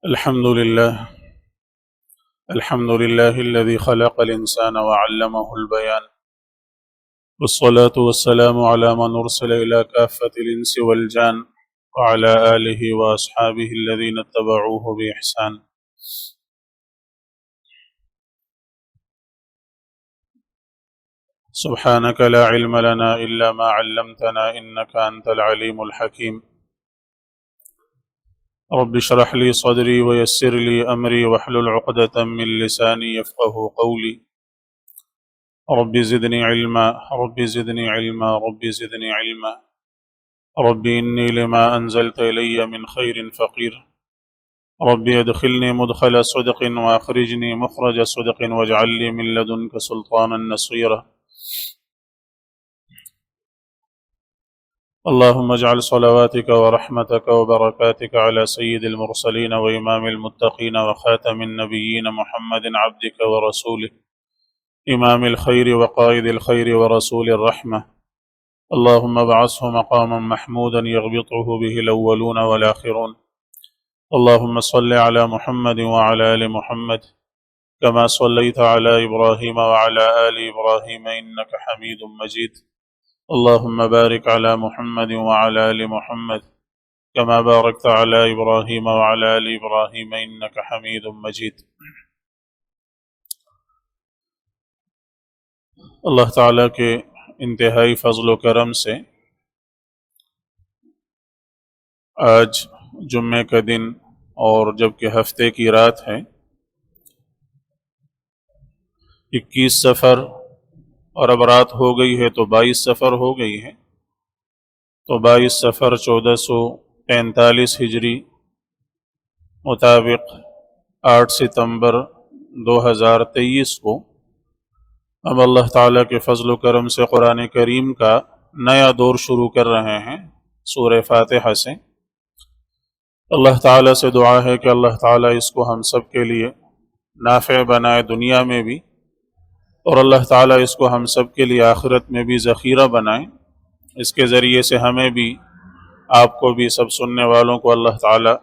الحمد لله الذي خلق الإنسان وعلمه البيان، والصلاة والسلام على من أرسل إلى كافة الإنس والجان، وعلى آله وأصحابه الذين اتبعوه بإحسان. سبحانك لا علم لنا إلا ما علمتنا إنك أنت العليم الحكيم. رب اشرح لي صدري ويسر لي أمري واحلل عقدة من لساني يفقه قولي. رب زدني علما رب زدني علما رب زدني علما رب إني لما أنزلت إلي من خير فقير. رب ادخلني مدخل صدق وأخرجني مخرج صدق واجعل لي من لدنك سلطانا نصيرا. اللهم اجعل صلواتك ورحمتك وبركاتك على سيد المرسلين وإمام المتقين وخاتم النبيين محمد عبدك ورسوله، إمام الخير وقائد الخير ورسول الرحمة. اللهم ابعثه مقاما محمودا يغبطه به الأولون والآخرون. اللهم صل على محمد وعلى آل محمد كما صليت على إبراهيم وعلى آل إبراهيم إنك حميد مجيد. اللهم بارك على محمد وعلى آل محمد كما باركت على إبراهيم وعلى آل إبراهيم إنك حميد مجيد. اللہ تعالیٰ کے انتہائی فضل و کرم سے آج جمعے کا دن اور جبکہ ہفتے کی رات ہے، 21 سفر، اور اب رات ہو گئی ہے تو 22 سفر ہو گئی ہے، تو 22 سفر 1443 ہجری مطابق 8 ستمبر 2023 کو اب اللہ تعالیٰ کے فضل و کرم سے قرآن کریم کا نیا دور شروع کر رہے ہیں سورہ فاتحہ سے۔ اللہ تعالیٰ سے دعا ہے کہ اللہ تعالیٰ اس کو ہم سب کے لیے نافع بنائے دنیا میں بھی، اور اللہ تعالیٰ اس کو ہم سب کے لیے آخرت میں بھی ذخیرہ بنائے۔ اس کے ذریعے سے ہمیں بھی، آپ کو بھی، سب سننے والوں کو اللہ تعالیٰ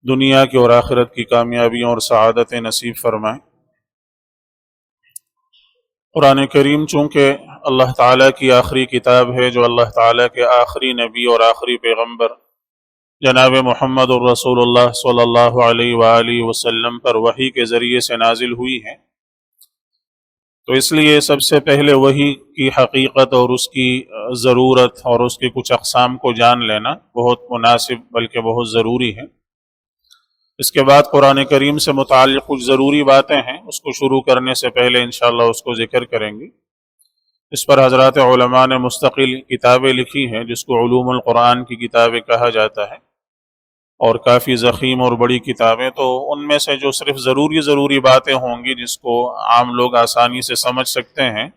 دنیا کی اور آخرت کی کامیابیوں اور سعادتیں نصیب فرمائے۔ قرآن کریم چونکہ اللہ تعالیٰ کی آخری کتاب ہے، جو اللہ تعالیٰ کے آخری نبی اور آخری پیغمبر جناب محمد الرسول اللہ صلی اللہ علیہ وآلہ وسلم پر وحی کے ذریعے سے نازل ہوئی ہے، تو اس لیے سب سے پہلے وحی کی حقیقت اور اس کی ضرورت اور اس کی کچھ اقسام کو جان لینا بہت مناسب بلکہ بہت ضروری ہے۔ اس کے بعد قرآن کریم سے متعلق کچھ ضروری باتیں ہیں، اس کو شروع کرنے سے پہلے انشاءاللہ اس کو ذکر کریں گے۔ اس پر حضرات علماء نے مستقل کتابیں لکھی ہیں جس کو علوم القرآن کی کتابیں کہا جاتا ہے، اور کافی ضخیم اور بڑی کتابیں، تو ان میں سے جو صرف ضروری باتیں ہوں گی جس کو عام لوگ آسانی سے سمجھ سکتے ہیں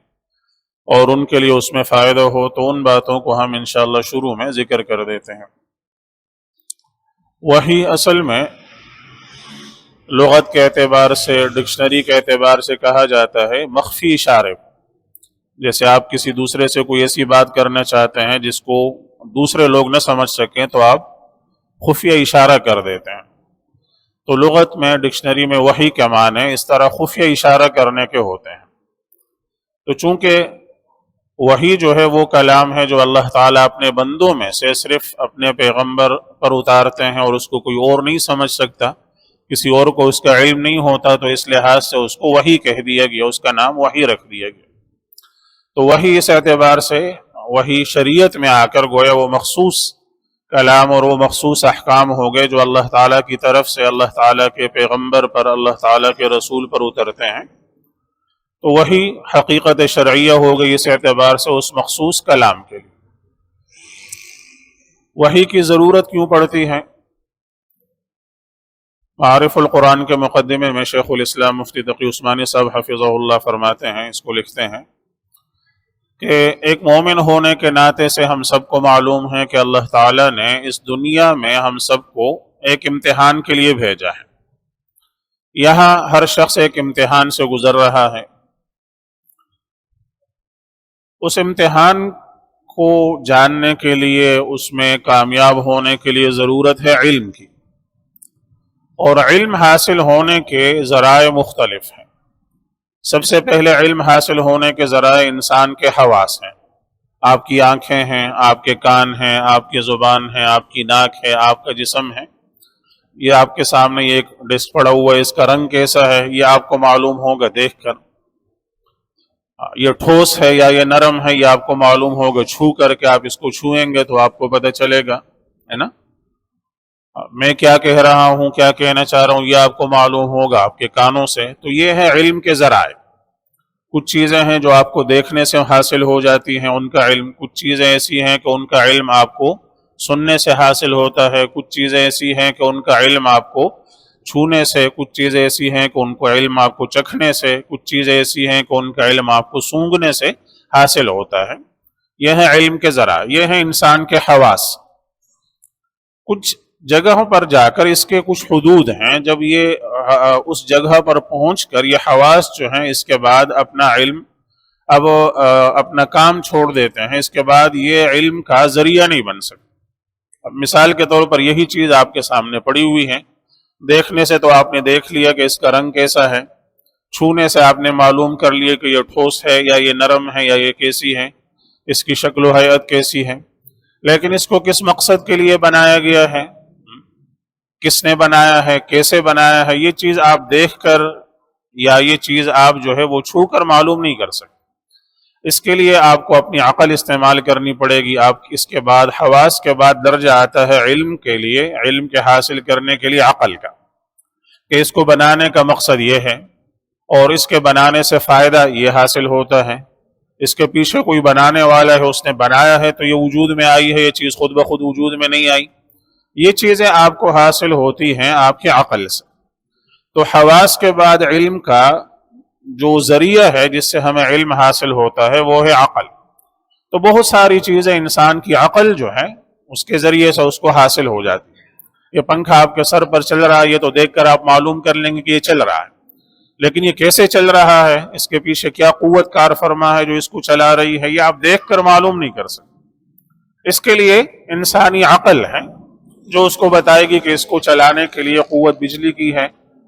اور ان کے لیے اس میں فائدہ ہو، تو ان باتوں کو ہم انشاءاللہ شروع میں ذکر کر دیتے ہیں۔ وحی اصل میں لغت کے اعتبار سے، ڈکشنری کے اعتبار سے کہا جاتا ہے مخفی اشارے۔ جیسے آپ کسی دوسرے سے کوئی ایسی بات کرنا چاہتے ہیں جس کو دوسرے لوگ نہ سمجھ سکیں تو آپ خفیہ اشارہ کر دیتے ہیں، تو لغت میں، ڈکشنری میں وحی کے معنی اس طرح خفیہ اشارہ کرنے کے ہوتے ہیں۔ تو چونکہ وحی جو ہے وہ کلام ہے جو اللہ تعالیٰ اپنے بندوں میں سے صرف اپنے پیغمبر پر اتارتے ہیں، اور اس کو کوئی اور نہیں سمجھ سکتا، کسی اور کو اس کا علم نہیں ہوتا، تو اس لحاظ سے اس کو وحی کہہ دیا گیا، اس کا نام وحی رکھ دیا گیا۔ تو وحی اس اعتبار سے، وحی شریعت میں آ کر گویا وہ مخصوص کلام اور وہ مخصوص احکام ہو گئے جو اللہ تعالیٰ کی طرف سے اللہ تعالیٰ کے پیغمبر پر، اللہ تعالیٰ کے رسول پر اترتے ہیں، تو وحی حقیقت شرعیہ ہو گئی اس اعتبار سے اس مخصوص کلام کے لیے۔ وحی کی ضرورت کیوں پڑتی ہے؟ معارف القرآن کے مقدمے میں شیخ الاسلام مفتی تقی عثمانی صاحب حفظہ اللہ فرماتے ہیں، اس کو لکھتے ہیں کہ ایک مومن ہونے کے ناطے سے ہم سب کو معلوم ہے کہ اللہ تعالیٰ نے اس دنیا میں ہم سب کو ایک امتحان کے لیے بھیجا ہے۔ یہاں ہر شخص ایک امتحان سے گزر رہا ہے، اس امتحان کو جاننے کے لیے، اس میں کامیاب ہونے کے لیے ضرورت ہے علم کی۔ اور علم حاصل ہونے کے ذرائع مختلف ہیں۔ سب سے پہلے علم حاصل ہونے کے ذرائع انسان کے حواس ہیں۔ آپ کی آنکھیں ہیں، آپ کے کان ہیں، آپ کی زبان ہے، آپ کی ناک ہے، آپ کا جسم ہے۔ یہ آپ کے سامنے ایک ڈسک پڑا ہوا ہے، اس کا رنگ کیسا ہے یہ آپ کو معلوم ہوگا دیکھ کر۔ یہ ٹھوس ہے یا یہ نرم ہے یہ آپ کو معلوم ہوگا چھو کر کے۔ آپ اس کو چھوئیں گے تو آپ کو پتہ چلے گا، ہے نا۔ میں کیا کہہ رہا ہوں، کیا کہنا چاہ رہا ہوں یہ آپ کو معلوم ہوگا آپ کے کانوں سے۔ تو یہ ہے علم کے ذرائع۔ کچھ چیزیں ہیں جو آپ کو دیکھنے سے حاصل ہو جاتی ہیں ان کا علم، کچھ چیزیں ایسی ہیں کہ ان کا علم آپ کو سننے سے حاصل ہوتا ہے، کچھ چیزیں ایسی ہیں کہ ان کا علم آپ کو چھونے سے، کچھ چیزیں ایسی ہیں کہ ان کو علم آپ کو چکھنے سے، کچھ چیزیں ایسی ہیں کہ ان کا علم آپ کو سونگھنے سے حاصل ہوتا ہے۔ یہ ہے علم کے ذرائع، یہ ہیں انسان کے حواس۔ کچھ جگہوں پر جا کر اس کے کچھ حدود ہیں، جب یہ اس جگہ پر پہنچ کر یہ حواس جو ہیں اس کے بعد اپنا علم اب اپنا کام چھوڑ دیتے ہیں، اس کے بعد یہ علم کا ذریعہ نہیں بن سکتا۔ اب مثال کے طور پر یہی چیز آپ کے سامنے پڑی ہوئی ہے، دیکھنے سے تو آپ نے دیکھ لیا کہ اس کا رنگ کیسا ہے، چھونے سے آپ نے معلوم کر لیا کہ یہ ٹھوس ہے یا یہ نرم ہے یا یہ کیسی ہے، اس کی شکل و ہیئت کیسی ہے، لیکن اس کو کس مقصد کے لیے بنایا گیا ہے، کس نے بنایا ہے، کیسے بنایا ہے، یہ چیز آپ دیکھ کر یا یہ چیز آپ جو ہے وہ چھو کر معلوم نہیں کر سکتے۔ اس کے لیے آپ کو اپنی عقل استعمال کرنی پڑے گی۔ آپ اس کے بعد حواس کے بعد درجہ آتا ہے علم کے لیے، علم کے حاصل کرنے کے لیے عقل کا، کہ اس کو بنانے کا مقصد یہ ہے اور اس کے بنانے سے فائدہ یہ حاصل ہوتا ہے، اس کے پیچھے کوئی بنانے والا ہے، اس نے بنایا ہے تو یہ وجود میں آئی ہے، یہ چیز خود بخود وجود میں نہیں آئی۔ یہ چیزیں آپ کو حاصل ہوتی ہیں آپ کی عقل سے۔ تو حواس کے بعد علم کا جو ذریعہ ہے جس سے ہمیں علم حاصل ہوتا ہے وہ ہے عقل۔ تو بہت ساری چیزیں انسان کی عقل جو ہے اس کے ذریعے سے اس کو حاصل ہو جاتی ہے۔ یہ پنکھا آپ کے سر پر چل رہا ہے، یہ تو دیکھ کر آپ معلوم کر لیں گے کہ یہ چل رہا ہے، لیکن یہ کیسے چل رہا ہے، اس کے پیچھے کیا قوت کار فرما ہے جو اس کو چلا رہی ہے، یہ آپ دیکھ کر معلوم نہیں کر سکتے۔ اس کے لیے انسانی عقل ہے جو اس کو بتائے گی کہ اس کو چلانے کے لیے قوت بجلی کی ہے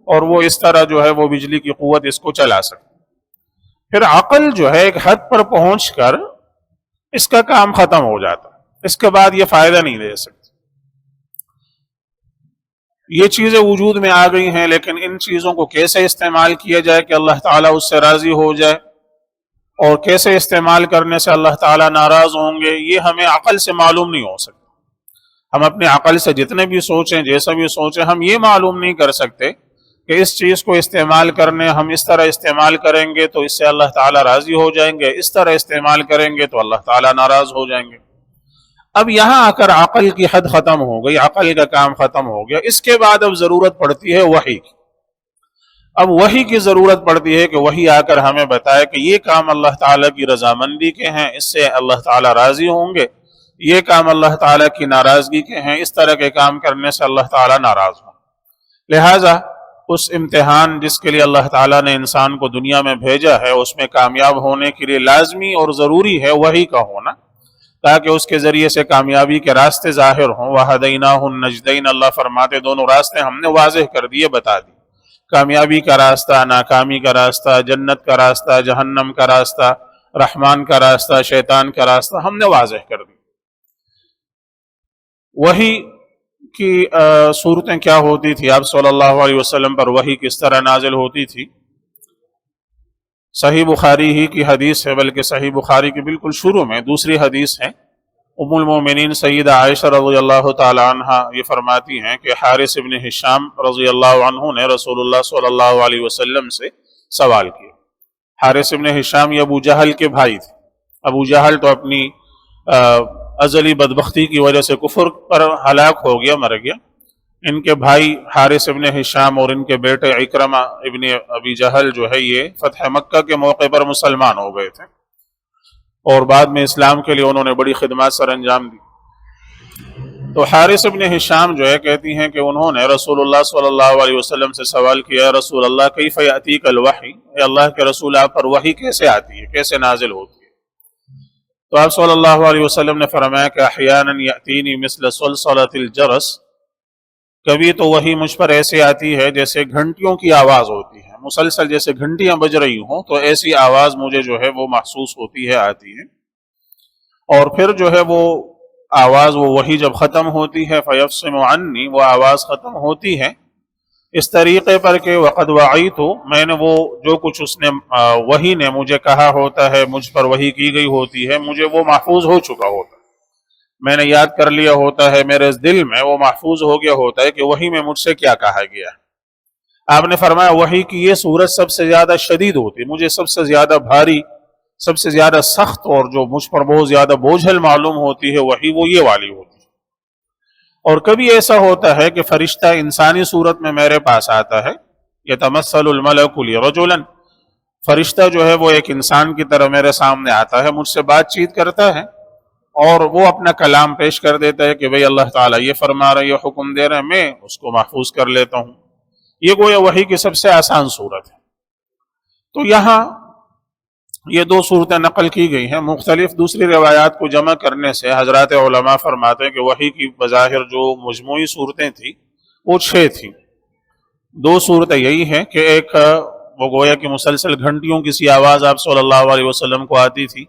اور وہ اس طرح جو ہے وہ بجلی کی قوت اس کو چلا سکتے۔ پھر عقل جو ہے ایک حد پر پہنچ کر اس کا کام ختم ہو جاتا ہے، اس کے بعد یہ فائدہ نہیں دے سکتی۔ یہ چیزیں وجود میں آ گئی ہیں، لیکن ان چیزوں کو کیسے استعمال کیا جائے کہ اللہ تعالیٰ اس سے راضی ہو جائے، اور کیسے استعمال کرنے سے اللہ تعالیٰ ناراض ہوں گے، یہ ہمیں عقل سے معلوم نہیں ہو سکتا۔ ہم اپنے عقل سے جتنے بھی سوچیں، جیسا بھی سوچیں، ہم یہ معلوم نہیں کر سکتے کہ اس چیز کو استعمال کرنے ہم اس طرح استعمال کریں گے تو اس سے اللہ تعالیٰ راضی ہو جائیں گے، اس طرح استعمال کریں گے تو اللہ تعالیٰ ناراض ہو جائیں گے۔ اب یہاں آ کر عقل کی حد ختم ہو گئی، عقل کا کام ختم ہو گیا۔ اس کے بعد اب ضرورت پڑتی ہے وحی کی۔ اب وحی کی ضرورت پڑتی ہے کہ وحی آ کر ہمیں بتائے کہ یہ کام اللہ تعالیٰ کی رضامندی کے ہیں، اس سے اللہ تعالیٰ راضی ہوں گے، یہ کام اللہ تعالیٰ کی ناراضگی کے ہیں، اس طرح کے کام کرنے سے اللہ تعالیٰ ناراض ہوں۔ لہٰذا اس امتحان جس کے لیے اللہ تعالیٰ نے انسان کو دنیا میں بھیجا ہے، اس میں کامیاب ہونے کے لیے لازمی اور ضروری ہے وحی کا ہونا، تاکہ اس کے ذریعے سے کامیابی کے راستے ظاہر ہوں۔ وَهَدَيْنَاهُ النَّجْدَيْنِ، اللہ فرماتے دونوں راستے ہم نے واضح کر دیے، بتا دی۔ کامیابی کا راستہ، ناکامی کا راستہ، جنت کا راستہ، جہنم کا راستہ، رحمان کا راستہ، شیطان کا راستہ ہم نے واضح کر دی۔ وحی کی صورتیں کیا ہوتی تھی، آپ صلی اللہ علیہ وسلم پر وحی کس طرح نازل ہوتی تھی؟ صحیح بخاری ہی کی حدیث ہے، بلکہ صحیح بخاری کی بالکل شروع میں دوسری حدیث ہے۔ ام المومنین سیدہ عائشہ رضی اللہ تعالی عنہ یہ فرماتی ہیں کہ حارث ابن ہشام رضی اللہ عنہ نے رسول اللہ صلی اللہ علیہ وسلم سے سوال کیا۔ حارث ابن ہشام یہ ابو جہل کے بھائی تھے۔ ابو جہل تو اپنی ازلی بدبختی کی وجہ سے کفر پر ہلاک ہو گیا، مر گیا۔ ان کے بھائی حارث ابن ہشام اور ان کے بیٹے اکرمہ ابن ابی جہل جو ہے یہ فتح مکہ کے موقع پر مسلمان ہو گئے تھے، اور بعد میں اسلام کے لیے انہوں نے بڑی خدمات سر انجام دی۔ تو حارث ابن ہشام جو ہے کہتی ہیں کہ انہوں نے رسول اللہ صلی اللہ علیہ وسلم سے سوال کیا، رسول اللہ کیف یأتیک الوحی، اے اللہ کے رسول آپ پر وحی کیسے آتی ہے، کیسے نازل ہوتی ہے؟ تو آپ صلی اللہ علیہ وسلم نے فرمایا کہ احیانا یأتینی مثل صلصلۃ الجرس، کبھی تو وہی مجھ پر ایسے آتی ہے جیسے گھنٹیوں کی آواز ہوتی ہے، مسلسل جیسے گھنٹیاں بج رہی ہوں، تو ایسی آواز مجھے جو ہے وہ محسوس ہوتی ہے، آتی ہے۔ اور پھر جو ہے وہ آواز وہی جب ختم ہوتی ہے فیفصم عنی، وہ آواز ختم ہوتی ہے اس طریقے پر کہ وقد وعیت، میں نے وہ جو کچھ اس نے وحی نے مجھے کہا ہوتا ہے، مجھ پر وحی کی گئی ہوتی ہے، مجھے وہ محفوظ ہو چکا ہوتا ہے، میں نے یاد کر لیا ہوتا ہے، میرے دل میں وہ محفوظ ہو گیا ہوتا ہے کہ وحی میں مجھ سے کیا کہا گیا ہے۔ آپ نے فرمایا وحی کی یہ صورت سب سے زیادہ شدید ہوتی، مجھے سب سے زیادہ بھاری، سب سے زیادہ سخت، اور جو مجھ پر بہت زیادہ بوجھل معلوم ہوتی ہے وحی، وہ یہ والی ہوتی ہے۔ اور کبھی ایسا ہوتا ہے کہ فرشتہ انسانی صورت میں میرے پاس آتا ہے، یتمثل الملک لی رجلا، فرشتہ جو ہے وہ ایک انسان کی طرح میرے سامنے آتا ہے، مجھ سے بات چیت کرتا ہے، اور وہ اپنا کلام پیش کر دیتا ہے کہ بھئی اللہ تعالیٰ یہ فرما رہے، یہ حکم دے رہے ہیں، میں اس کو محفوظ کر لیتا ہوں۔ یہ گویا وحی کی سب سے آسان صورت ہے۔ تو یہاں یہ دو صورتیں نقل کی گئی ہیں، مختلف دوسری روایات کو جمع کرنے سے حضرات علماء فرماتے ہیں کہ وحی کی بظاہر جو مجموعی صورتیں تھیں وہ 6 تھیں۔ 2 صورتیں یہی ہیں کہ ایک وہ گویا کہ مسلسل گھنٹیوں کسی آواز آپ صلی اللہ علیہ وسلم کو آتی تھی،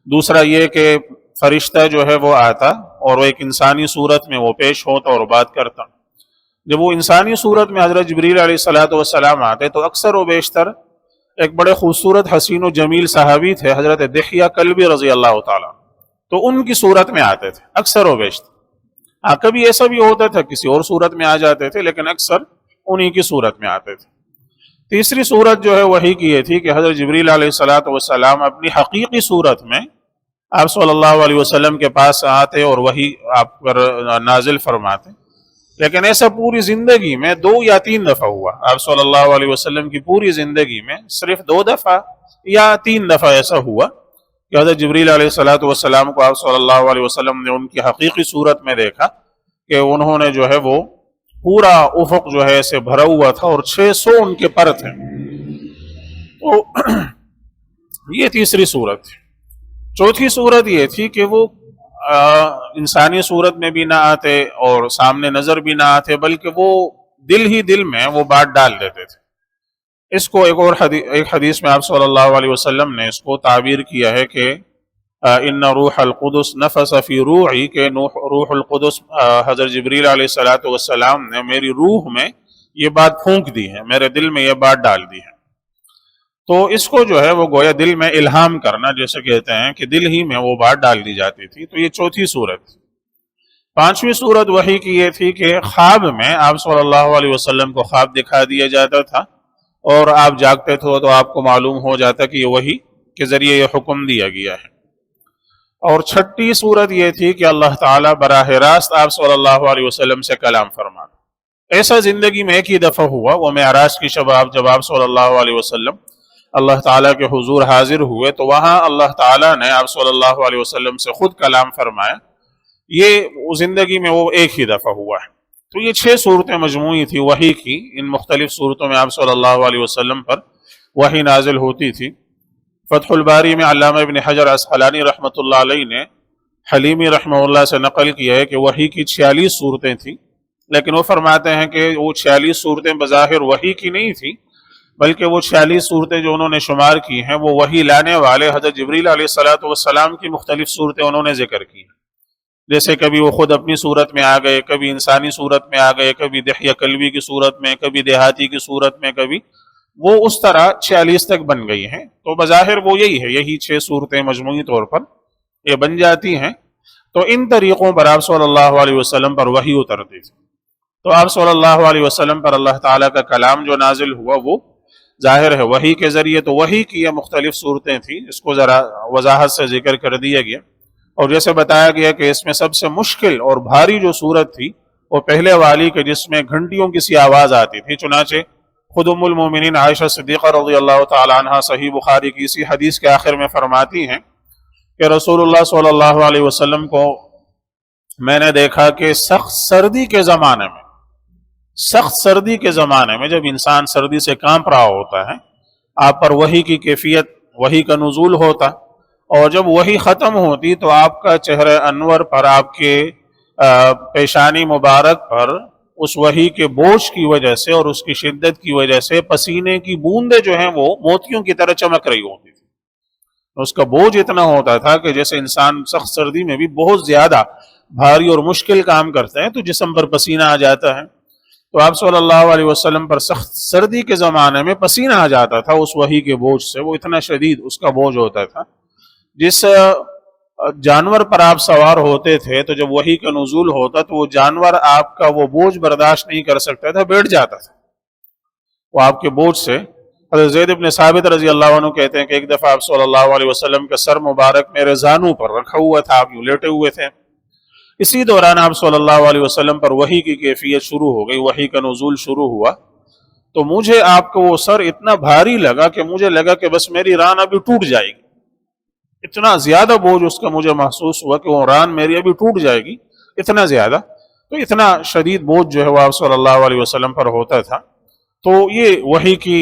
دوسرا یہ کہ فرشتہ جو ہے وہ آتا اور وہ ایک انسانی صورت میں وہ پیش ہوتا اور بات کرتا۔ جب وہ انسانی صورت میں حضرت جبریل علیہ السلام آتے تو اکثر و بیشتر ایک بڑے خوبصورت حسین و جمیل صحابی تھے حضرت دحیہ کلبی رضی اللہ تعالیٰ، تو ان کی صورت میں آتے تھے اکثر و بیشتر۔ کبھی ایسا بھی ہوتا تھا کسی اور صورت میں آ جاتے تھے، لیکن اکثر انہی کی صورت میں آتے تھے۔ تیسری صورت جو ہے وحی کی یہ تھی کہ حضرت جبریل علیہ السلام اپنی حقیقی صورت میں آپ صلی اللہ علیہ وسلم کے پاس آتے اور وحی آپ پر نازل فرماتے، لیکن ایسا پوری زندگی میں 2 یا 3 دفعہ ہوا۔ آپ صلی اللہ علیہ وسلم کی پوری زندگی میں صرف 2 دفعہ یا 3 دفعہ ایسا ہوا کہ حضرت جبریل علیہ السلام کو آپ صلی اللہ علیہ وسلم نے ان کی حقیقی صورت میں دیکھا کہ انہوں نے جو ہے وہ پورا افق جو ہے اسے بھرا ہوا تھا اور 600 ان کے پر تھے۔ تو یہ تیسری صورت تھی۔ چوتھی صورت یہ تھی کہ وہ انسانی صورت میں بھی نہ آتے اور سامنے نظر بھی نہ آتے، بلکہ وہ دل ہی دل میں وہ بات ڈال دیتے تھے۔ اس کو ایک حدیث میں آپ صلی اللہ علیہ وسلم نے اس کو تعبیر کیا ہے کہ ان روح القدس نفس فی روحی، کہ روح القدس حضرت جبریل علیہ السلام نے میری روح میں یہ بات پھونک دی ہے، میرے دل میں یہ بات ڈال دی ہے۔ تو اس کو جو ہے وہ گویا دل میں الہام کرنا جیسے کہتے ہیں کہ دل ہی میں وہ بات ڈال دی جاتی تھی۔ تو یہ چوتھی صورت تھی۔ 5ویں صورت وحی کی یہ تھی کہ خواب میں آپ صلی اللہ علیہ وسلم کو خواب دکھا دیا جاتا تھا اور آپ جاگتے تھے تو آپ کو معلوم ہو جاتا کہ یہ وحی کے ذریعے یہ حکم دیا گیا ہے۔ اور 6ٹھی صورت یہ تھی کہ اللہ تعالیٰ براہ راست آپ صلی اللہ علیہ وسلم سے کلام فرمانا۔ ایسا زندگی میں ایک ہی دفعہ ہوا، وہ معراج کی شب جب آپ صلی اللہ علیہ وسلم اللہ تعالیٰ کے حضور حاضر ہوئے تو وہاں اللہ تعالیٰ نے آپ صلی اللہ علیہ وسلم سے خود کلام فرمایا۔ یہ زندگی میں وہ ایک ہی دفعہ ہوا ہے۔ تو یہ 6 صورتیں مجموعی تھی وحی کی۔ ان مختلف صورتوں میں آپ صلی اللہ علیہ وسلم پر وحی نازل ہوتی تھی۔ فتح الباری میں علامہ ابن حجر عسقلانی رحمۃ اللہ علیہ نے حلیمی رحمہ اللہ سے نقل کیا ہے کہ وحی کی 46 صورتیں تھیں، لیکن وہ فرماتے ہیں کہ وہ 46 صورتیں بظاہر وحی کی نہیں تھیں، بلکہ وہ 46 صورتیں جو انہوں نے شمار کی ہیں وہ وحی لانے والے حضرت جبریل علیہ السلام کی مختلف صورتیں انہوں نے ذکر کی ہیں۔ جیسے کبھی وہ خود اپنی صورت میں آ گئے، کبھی انسانی صورت میں آ گئے، کبھی دحیہ کلبی کی صورت میں، کبھی دیہاتی کی صورت میں، کبھی وہ اس طرح 46 تک بن گئی ہیں۔ تو بظاہر وہ یہی 6 صورتیں مجموعی طور پر یہ بن جاتی ہیں۔ تو ان طریقوں پر آپ صلی اللہ علیہ وسلم پر وحی اترتی تھی۔ تو آپ صلی اللہ علیہ وسلم پر اللہ تعالیٰ کا کلام جو نازل ہوا وہ ظاہر ہے وحی کے ذریعے۔ تو وحی کی یہ مختلف صورتیں تھیں، اس کو ذرا وضاحت سے ذکر کر دیا گیا۔ اور جیسے بتایا گیا کہ اس میں سب سے مشکل اور بھاری جو صورت تھی وہ پہلے والی کہ جس میں گھنٹیوں کی سی آواز آتی تھی۔ چنانچہ خود ام المومنین عائشہ صدیقہ رضی اللہ تعالی عنہ صحیح بخاری کی اسی حدیث کے آخر میں فرماتی ہیں کہ رسول اللہ صلی اللہ علیہ وسلم کو میں نے دیکھا کہ سخت سردی کے زمانے میں جب انسان سردی سے کانپ رہا ہوتا ہے، آپ پر وحی کی کیفیت، وحی کا نزول ہوتا، اور جب وحی ختم ہوتی تو آپ کا چہرہ انور پر، آپ کے پیشانی مبارک پر اس وحی کے بوجھ کی وجہ سے اور اس کی شدت کی وجہ سے پسینے کی بوندیں جو ہیں وہ موتیوں کی طرح چمک رہی ہوتی تھی. اس کا بوجھ اتنا ہوتا تھا کہ جیسے انسان سخت سردی میں بھی بہت زیادہ بھاری اور مشکل کام کرتے ہیں تو جسم پر پسینہ آ جاتا ہے. تو آپ صلی اللہ علیہ وسلم پر سخت سردی کے زمانے میں پسینہ آ جاتا تھا اس وحی کے بوجھ سے. وہ اتنا شدید اس کا بوجھ ہوتا تھا. جس جانور پر آپ سوار ہوتے تھے تو جب وحی کا نزول ہوتا تو وہ جانور آپ کا وہ بوجھ برداشت نہیں کر سکتا تھا, بیٹھ جاتا تھا وہ آپ کے بوجھ سے. حضرت زید بن ثابت رضی اللہ عنہ کہتے ہیں کہ ایک دفعہ آپ صلی اللہ علیہ وسلم کا سر مبارک میرے زانوں پر رکھا ہوا تھا, آپ یوں لیٹے ہوئے تھے. اسی دوران آپ صلی اللہ علیہ وسلم پر وحی کی کیفیت شروع ہو گئی, وحی کا نزول شروع ہوا. تو مجھے آپ کا وہ سر اتنا بھاری لگا کہ مجھے لگا کہ بس میری ران ابھی ٹوٹ جائے گی. اتنا زیادہ بوجھ اس کا مجھے محسوس ہوا کہ وہ ران میری ابھی ٹوٹ جائے گی, اتنا زیادہ. تو اتنا شدید بوجھ جو ہے وہ آپ صلی اللہ علیہ وسلم پر ہوتا تھا. تو یہ وحی کی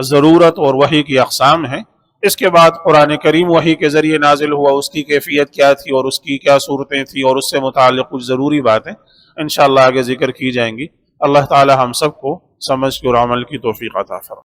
ضرورت اور وحی کی اقسام ہیں. اس کے بعد قرآن کریم وحی کے ذریعے نازل ہوا, اس کی کیفیت کیا تھی اور اس کی کیا صورتیں تھیں اور اس سے متعلق کچھ ضروری باتیں انشاءاللہ آگے ذکر کی جائیں گی. اللہ تعالی ہم سب کو سمجھ کے اور عمل کی توفیق عطا فرمائے.